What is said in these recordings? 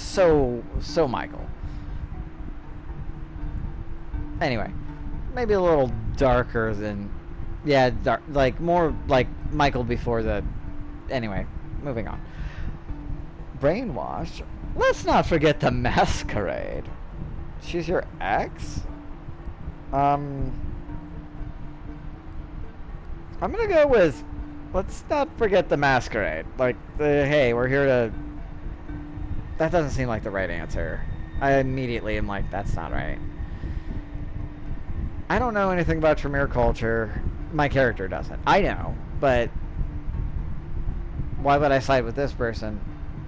so Michael. Anyway, maybe a little darker than, yeah, dark, like more like Michael before the. Anyway, moving on. Brainwashed. Let's not forget the masquerade. She's your ex? I'm gonna go with, let's not forget the masquerade. Like, hey, we're here to. That doesn't seem like the right answer. I immediately am like, that's not right. I don't know anything about Tremere culture. My character doesn't. I know, but why would I side with this person?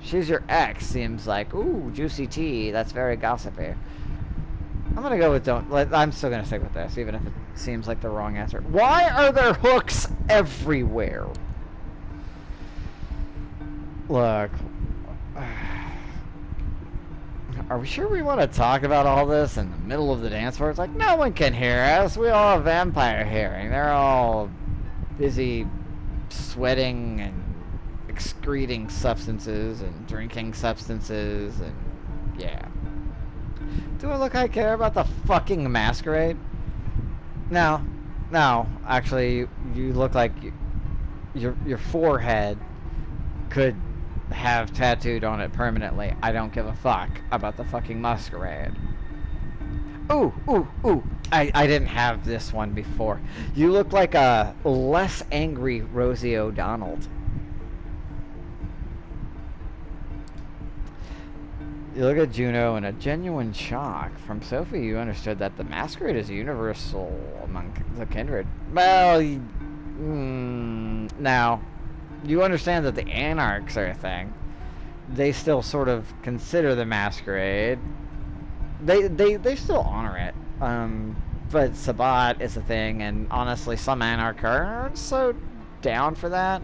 She's your ex seems like, ooh, juicy tea. That's very gossipy. I'm gonna go with don't. I'm still gonna stick with this, even if it seems like the wrong answer. Why are there hooks everywhere? Look. Are we sure we want to talk about all this in the middle of the dance floor? It's like, no one can hear us. We all have vampire hearing. They're all busy sweating and excreting substances and drinking substances and yeah. Do I look like I care about the fucking masquerade? No. No. Actually, you look like your forehead could have tattooed on it permanently. I don't give a fuck about the fucking masquerade. Ooh, ooh, ooh. I didn't have this one before. You look like a less angry Rosie O'Donnell. You look at Juno in a genuine shock. From Sophie, you understood that the masquerade is universal among the kindred. Well, now, you understand that the anarchs are a thing. They still sort of consider the masquerade. They still honor it. But Sabbat is a thing, and honestly, some anarchs aren't so down for that.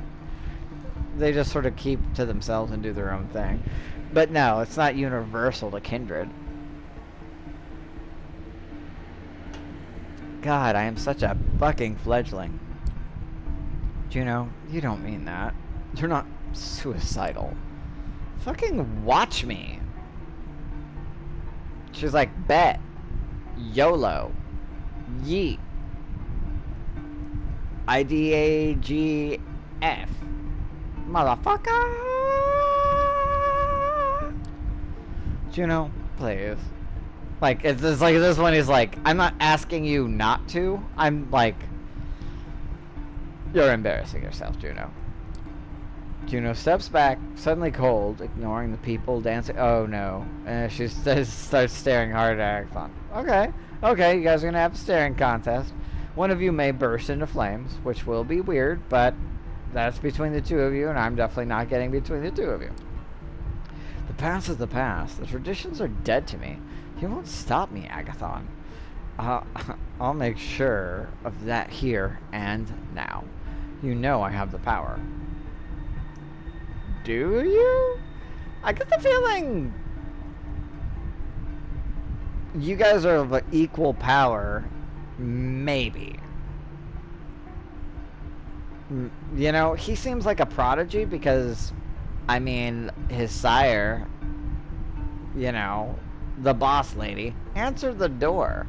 They just sort of keep to themselves and do their own thing. But no, it's not universal to kindred. God, I am such a fucking fledgling. Juno, you don't mean that. You're not suicidal. Fucking watch me. She's like, bet. YOLO. Yeet. IDAGF. Motherfucker. Juno, please. Like, it's like this one is like, I'm not asking you not to. I'm like, you're embarrassing yourself, Juno. Juno steps back, suddenly cold, ignoring the people dancing. Oh no. And she starts staring hard at Axon. Okay, you guys are gonna have a staring contest. One of you may burst into flames, which will be weird, but that's between the two of you, and I'm definitely not getting between the two of you. The past is the past. The traditions are dead to me. You won't stop me, Agathon. I'll make sure of that here and now. You know I have the power. Do you? I get the feeling you guys are of equal power. Maybe. You know, he seems like a prodigy because, I mean, his sire, you know, the boss lady, answered the door.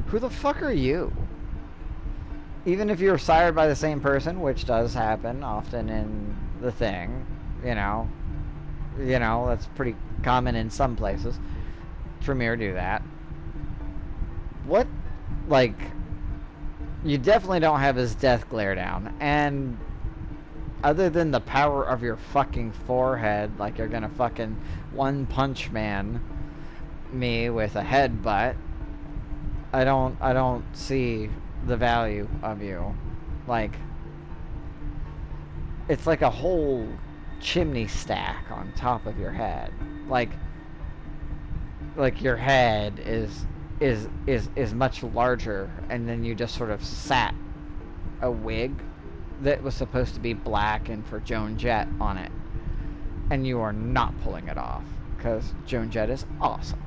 Who the fuck are you? Even if you're sired by the same person, which does happen often in the thing, you know, that's pretty common in some places. Tremere do that. What, like, you definitely don't have his death glare down, and other than the power of your fucking forehead, like you're gonna fucking One Punch Man me with a headbutt, I don't see the value of you. Like, it's like a whole chimney stack on top of your head. Like your head is much larger, and then you just sort of sat a wig that was supposed to be black and for Joan Jett on it, and you are not pulling it off because Joan Jett is awesome.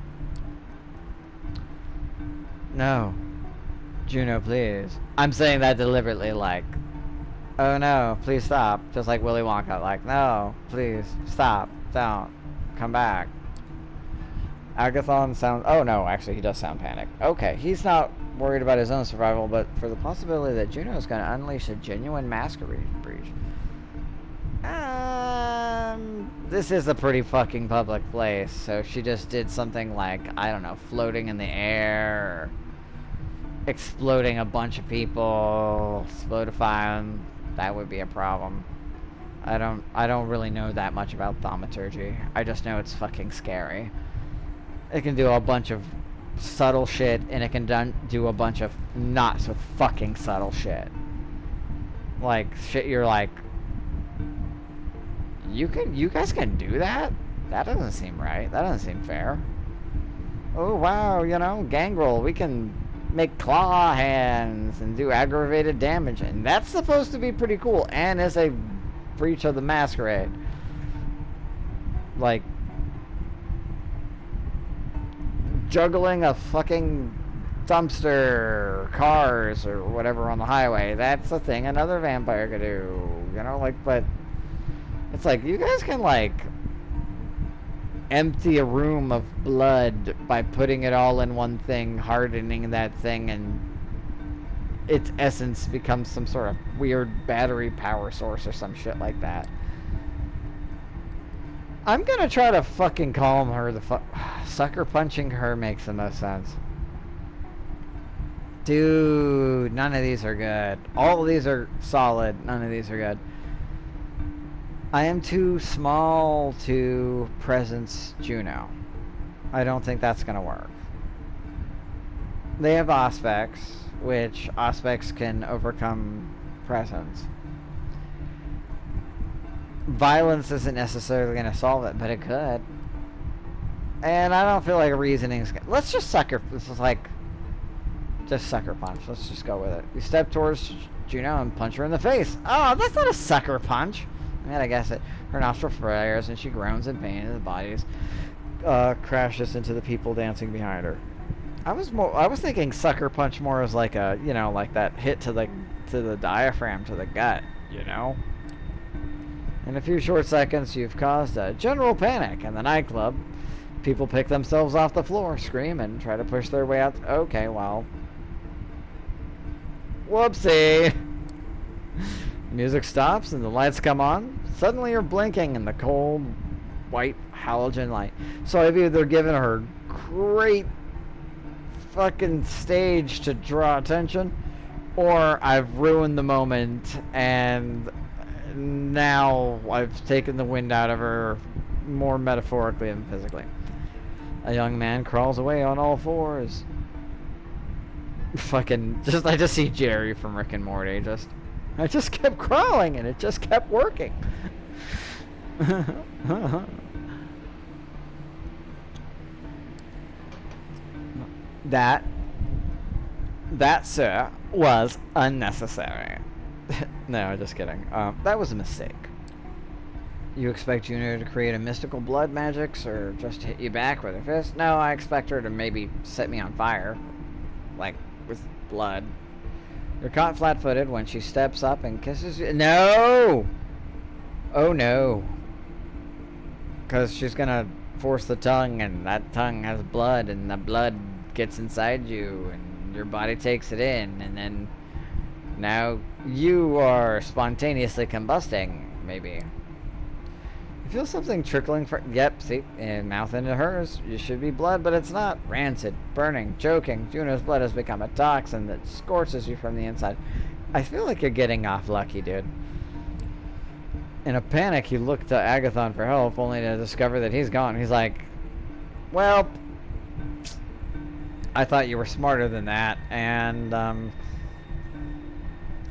No, Juno, please. I'm saying that deliberately, like, oh no, please stop. Just like Willy Wonka, like, no, please stop, don't come back. Agathon sounds... Oh, no, actually, he does sound panicked. Okay, he's not worried about his own survival, but for the possibility that Juno is going to unleash a genuine masquerade breach. This is a pretty fucking public place, so if she just did something like, I don't know, floating in the air, or exploding a bunch of people, explodify them, that would be a problem. I don't really know that much about thaumaturgy. I just know it's fucking scary. It can do a bunch of subtle shit, and it can do a bunch of not so fucking subtle shit. Like, shit you're like, you guys can do that? That doesn't seem right. That doesn't seem fair. Oh, wow, you know, Gangrel, we can make claw hands and do aggravated damage, and that's supposed to be pretty cool, and is a breach of the masquerade. Like, juggling a fucking dumpster, cars, or whatever on the highway, that's a thing another vampire could do, you know, like, but it's like, you guys can, like, empty a room of blood by putting it all in one thing, hardening that thing, and its essence becomes some sort of weird battery power source or some shit like that. I'm gonna try to fucking calm her the sucker punching her makes the most sense. Dude, none of these are good. All of these are solid. None of these are good. I am too small to presence Juno. I don't think that's gonna work. They have aspects, which aspects can overcome presence. Violence isn't necessarily going to solve it, but it could. And I don't feel like reasoning's... Let's just sucker... This is like... Just sucker punch. Let's just go with it. You step towards Juno and punch her in the face. Oh, that's not a sucker punch. I mean, I guess it... Her nostril flares and she groans in pain and the body crashes into the people dancing behind her. I was thinking sucker punch more as like a, you know, like that hit to the diaphragm, to the gut, you know? In a few short seconds, you've caused a general panic in the nightclub. People pick themselves off the floor, scream, and try to push their way out. Okay, well. Whoopsie! Music stops and the lights come on. Suddenly you're blinking in the cold, white halogen light. So either they're giving her great fucking stage to draw attention, or I've ruined the moment and now I've taken the wind out of her, more metaphorically than physically. A young man crawls away on all fours. Fucking I just see Jerry from Rick and Morty. I just kept crawling and it just kept working. That, sir, was unnecessary. No, just kidding. That was a mistake. You expect Juno to create a mystical blood magics or just hit you back with her fist? No, I expect her to maybe set me on fire. Like, with blood. You're caught flat-footed when she steps up and kisses you. No! Oh, no. Because she's gonna force the tongue, and that tongue has blood, and the blood gets inside you, and your body takes it in, and then now you are spontaneously combusting, maybe. You feel something trickling from... Yep, see? And mouth into hers. You should be blood, but it's not. Rancid, burning, choking. Juno's blood has become a toxin that scorches you from the inside. I feel like you're getting off lucky, dude. In a panic, you look to Agathon for help, only to discover that he's gone. He's like, well, I thought you were smarter than that, and I'm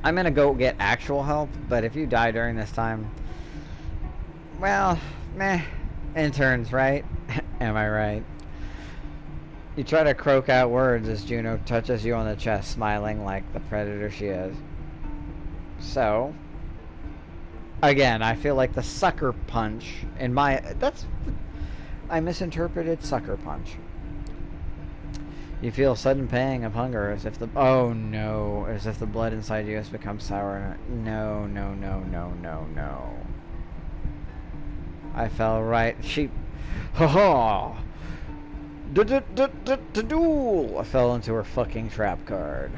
gonna go get actual help, but if you die during this time... Well, meh. Interns, right? Am I right? You try to croak out words as Juno touches you on the chest, smiling like the predator she is. So, again, I feel like the sucker punch in my... I misinterpreted sucker punch. You feel sudden pang of hunger as if the... Oh no, as if the blood inside you has become sour. No, no, no, no, no, no. I fell right... She... Ho ho! Duel! I fell into her fucking trap card.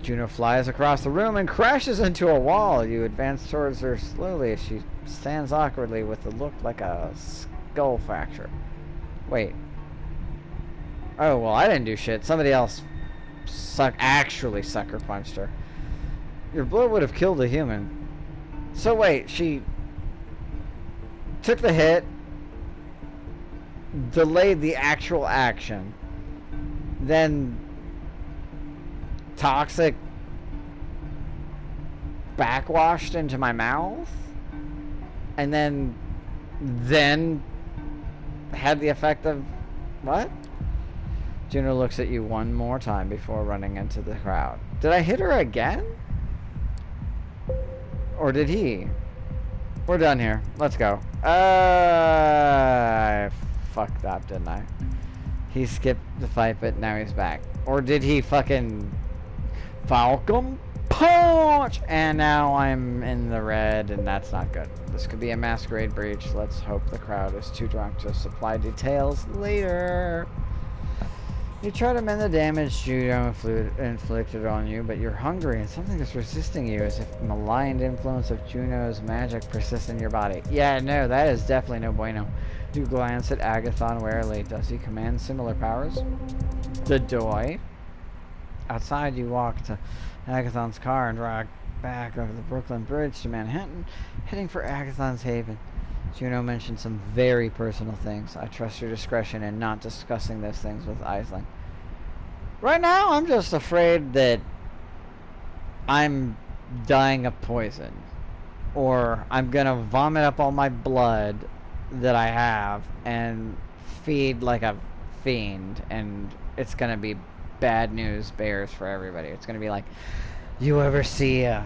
Juno flies across the room and crashes into a wall. You advance towards her slowly as she stands awkwardly with a look like a skull fracture. Wait. Oh, well, I didn't do shit. Somebody else actually sucker punched her. Your blow would have killed a human. So wait, she took the hit, delayed the actual action, then toxic backwashed into my mouth, and then had the effect of what? Juno looks at you one more time before running into the crowd. Did I hit her again? Or did he? We're done here. Let's go. I fucked up, didn't I? He skipped the fight, but now he's back. Or did he fucking Falcon Punch? And now I'm in the red, and that's not good. This could be a masquerade breach. Let's hope the crowd is too drunk to supply details later. You try to mend the damage Juno inflicted on you, but you're hungry and something is resisting you as if the maligned influence of Juno's magic persists in your body. Yeah, no, that is definitely no bueno. You glance at Agathon warily. Does he command similar powers? The doy. Outside, you walk to Agathon's car and drive back over the Brooklyn Bridge to Manhattan, heading for Agathon's haven. Juno mentioned some very personal things. I trust your discretion in not discussing those things with Aisling. Right now, I'm just afraid that I'm dying of poison. Or I'm gonna vomit up all my blood that I have and feed like a fiend. And it's gonna be bad news bears for everybody. It's gonna be like, you ever see a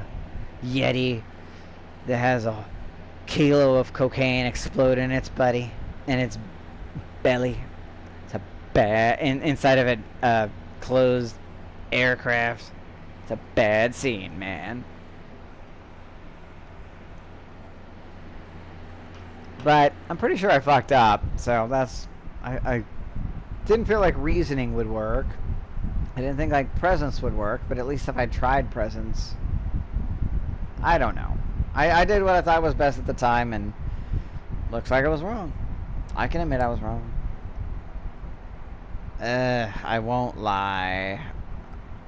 Yeti that has a kilo of cocaine explode in its belly? It's a bad inside of a closed aircraft. It's a bad scene, man. But I'm pretty sure I fucked up, so that's I didn't feel like reasoning would work. I didn't think like presence would work, but at least if I tried presence, I don't know. I did what I thought was best at the time, and looks like I was wrong. I can admit I was wrong. I won't lie.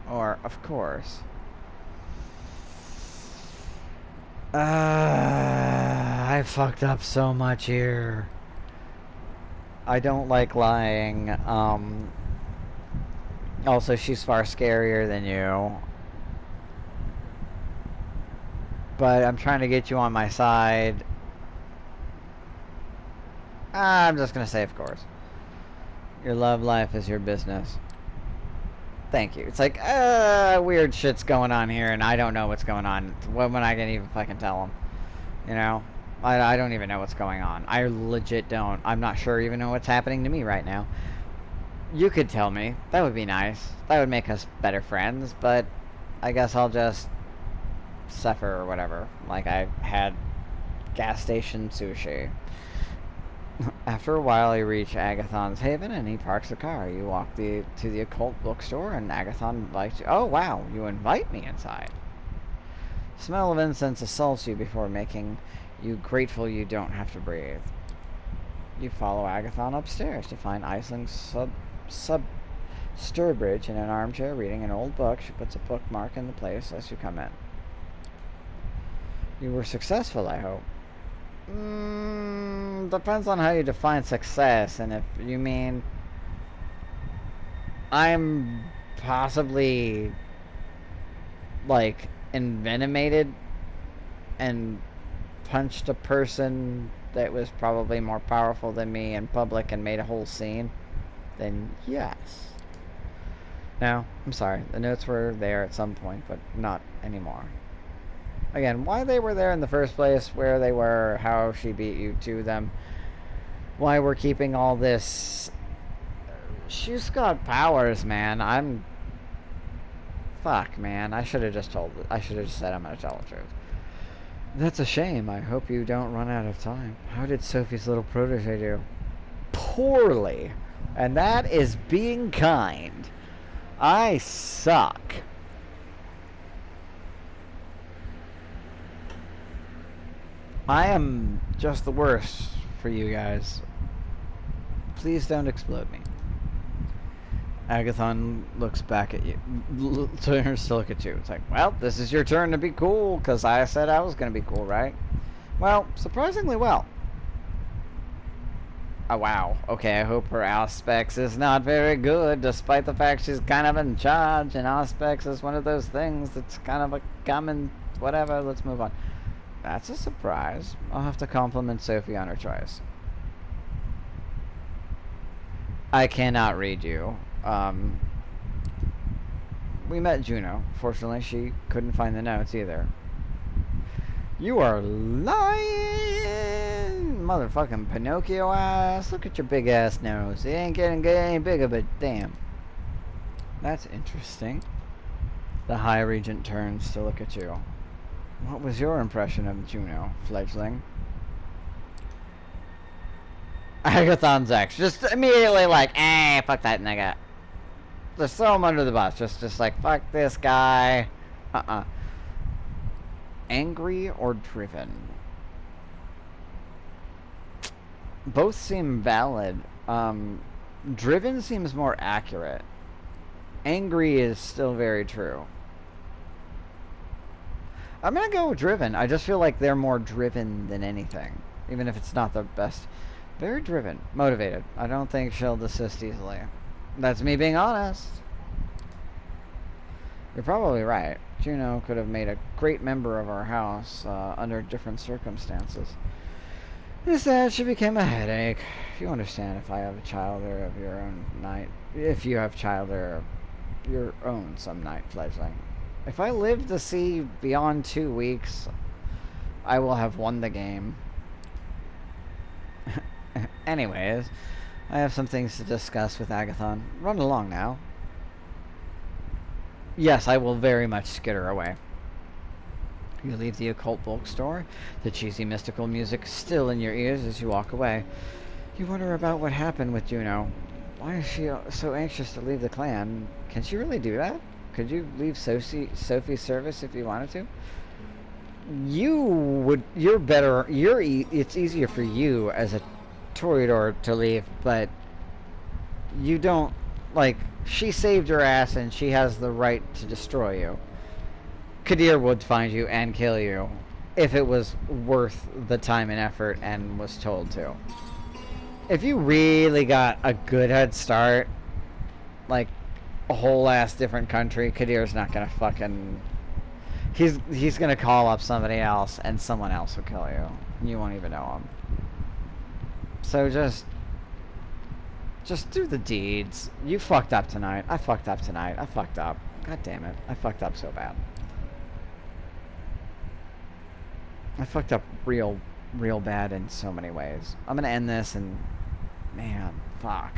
Or, of course. I fucked up so much here. I don't like lying. Also, she's far scarier than you. But I'm trying to get you on my side. I'm just gonna say, of course. Your love life is your business. Thank you. It's like, weird shit's going on here, and I don't know what's going on. When I can even fucking tell them? You know? I don't even know what's going on. I legit don't. I'm not sure even know what's happening to me right now. You could tell me. That would be nice. That would make us better friends, but I guess I'll just suffer or whatever. Like I had gas station sushi. After a while, you reach Agathon's haven, and he parks the car. You walk to the occult bookstore, and Agathon invites you. Oh, wow, you invite me inside. The smell of incense assaults you before making you grateful you don't have to breathe. You follow Agathon upstairs to find Aisling's Sturbridge in an armchair reading an old book. She puts a bookmark in the place as you come in. You were successful, I hope. Depends on how you define success, and if you mean I'm possibly like envenomated and punched a person that was probably more powerful than me in public and made a whole scene, then yes. No, I'm sorry, the notes were there at some point, but not anymore. Again, why they were there in the first place, where they were, how she beat you to them, why we're keeping all this. She's got powers, man. Fuck, man. I should have just said I'm gonna tell the truth. That's a shame. I hope you don't run out of time. How did Sophie's little protege do? poorly. And that is being kind. I suck. I am just the worst for you guys. Please don't explode me. Agathon looks back at you. Turns to look at you. It's like, well, this is your turn to be cool, because I said I was going to be cool, right? Well, surprisingly well. Oh, wow. Okay, I hope her Auspex is not very good, despite the fact she's kind of in charge, and Auspex is one of those things that's kind of a common... Whatever, let's move on. That's a surprise. I'll have to compliment Sophie on her choice. I cannot read you. We met Juno. Fortunately, she couldn't find the notes either. You are lying! Motherfucking Pinocchio ass. Look at your big ass nose. It ain't getting any bigger, but damn. That's interesting. The High Regent turns to look at you. What was your impression of Juno, fledgling? Agathon's ex. Just immediately like, fuck that nigga. Just throw him under the bus. Just like, fuck this guy. Angry or driven? Both seem valid. Driven seems more accurate. Angry is still very true. I'm gonna go with driven. I just feel like they're more driven than anything. Even if it's not the best. Very driven. Motivated. I don't think she'll desist easily. That's me being honest. You're probably right. Juno could have made a great member of our house under different circumstances. Instead, she became a headache. You understand if I have a child or of your own night. If you have child or your own some night, fledgling. If I live to see beyond 2 weeks, I will have won the game. Anyways, I have some things to discuss with Agathon. Run along now. Yes, I will very much skitter away. You leave the occult bookstore, the cheesy mystical music still in your ears as you walk away. You wonder about what happened with Juno. Why is she so anxious to leave the clan? Can she really do that? Could you leave Sophie's service if you wanted to? It's easier for you as a Toreador to leave, but you don't, like, she saved your ass and she has the right to destroy you. Kadir would find you and kill you if it was worth the time and effort and was told to. If you really got a good head start, like a whole ass different country, Kadir's not gonna fucking... He's gonna call up somebody else and someone else will kill you. You won't even know him. So just do the deeds. You fucked up tonight. I fucked up tonight. I fucked up. God damn it. I fucked up so bad. I fucked up real bad in so many ways. I'm gonna end this and... Man, fuck.